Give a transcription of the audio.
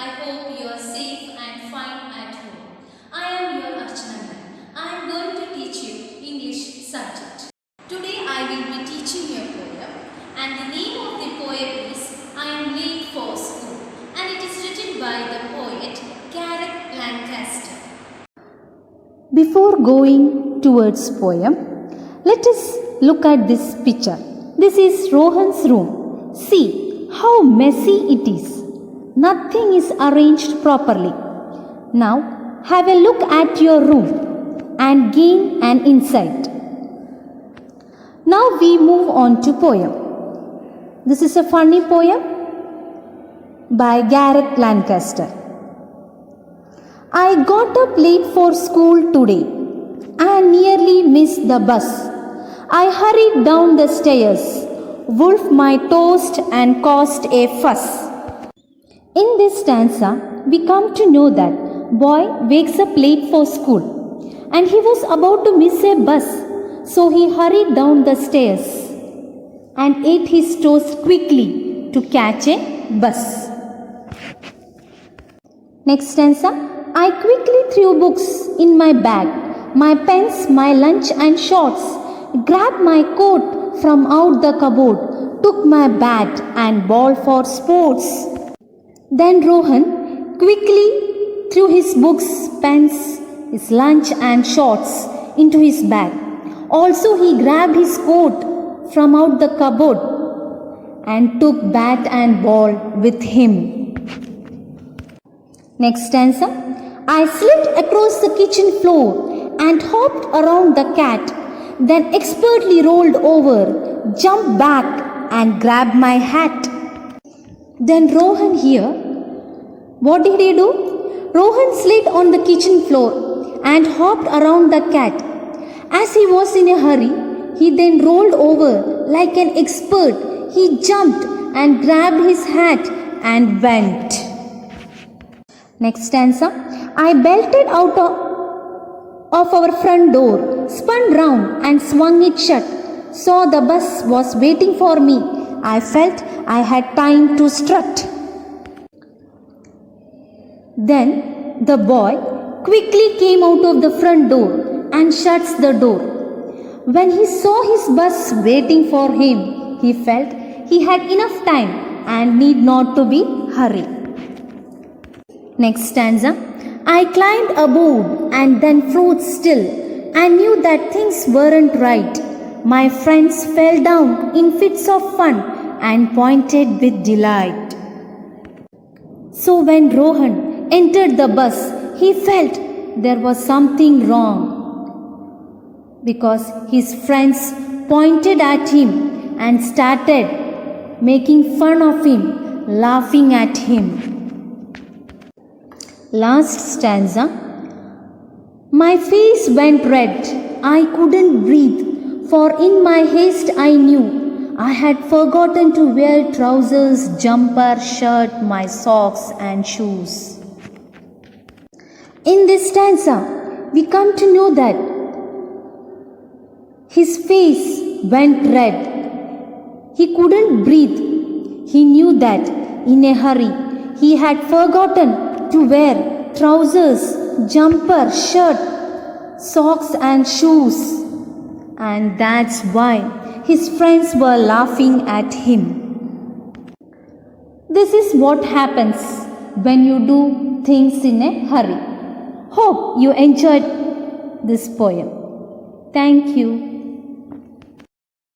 I hope you are safe and fine at home. I am your Archana. I am going to teach you English subject. Today I will be teaching you a poem, and the name of the poem is I am late for school, and it is written by the poet Gareth Lancaster. Before going towards poem, let us look at this picture. This is Rohan's room. See how messy it is. Nothing is arranged properly. Now have a look at your room and gain an insight. Now we move on to poem. This is a funny poem by Gareth Lancaster. I got up late for school today and nearly missed the bus. I hurried down the stairs, wolfed my toast and caused a fuss. In this stanza, we come to know that boy wakes up late for school and he was about to miss a bus. So he hurried down the stairs and ate his toast quickly to catch a bus. Next stanza. I quickly threw books in my bag, my pens, my lunch and shorts, grabbed my coat from out the cupboard, took my bat and ball for sports. Then Rohan quickly threw his books, pens, his lunch and shorts into his bag. Also he grabbed his coat from out the cupboard and took bat and ball with him. Next stanza. I slid across the kitchen floor and hopped around the cat, then expertly rolled over, jumped back and grabbed my hat. Then Rohan here, what did he do? Rohan slid on the kitchen floor and hopped around the cat. As he was in a hurry, he then rolled over like an expert. He jumped and grabbed his hat and went. Next stanza. I belted out of our front door, spun round and swung it shut. Saw the bus was waiting for me. I felt I had time to strut. Then the boy quickly came out of the front door and shuts the door. When he saw his bus waiting for him, he felt he had enough time and need not to be hurried. Next stanza. I climbed aboard and then froze still and knew that things weren't right. My friends fell down in fits of fun and pointed with delight. So when Rohan entered the bus, he felt there was something wrong because his friends pointed at him and started making fun of him, laughing at him. Last stanza. My face went red. I couldn't breathe, for in my haste I knew I had forgotten to wear trousers, jumper, shirt, my socks and shoes. In this stanza, we come to know that his face went red. He couldn't breathe. He knew that in a hurry he had forgotten to wear trousers, jumper, shirt, socks and shoes. And that's why his friends were laughing at him. This is what happens when you do things in a hurry. Hope you enjoyed this poem. Thank you.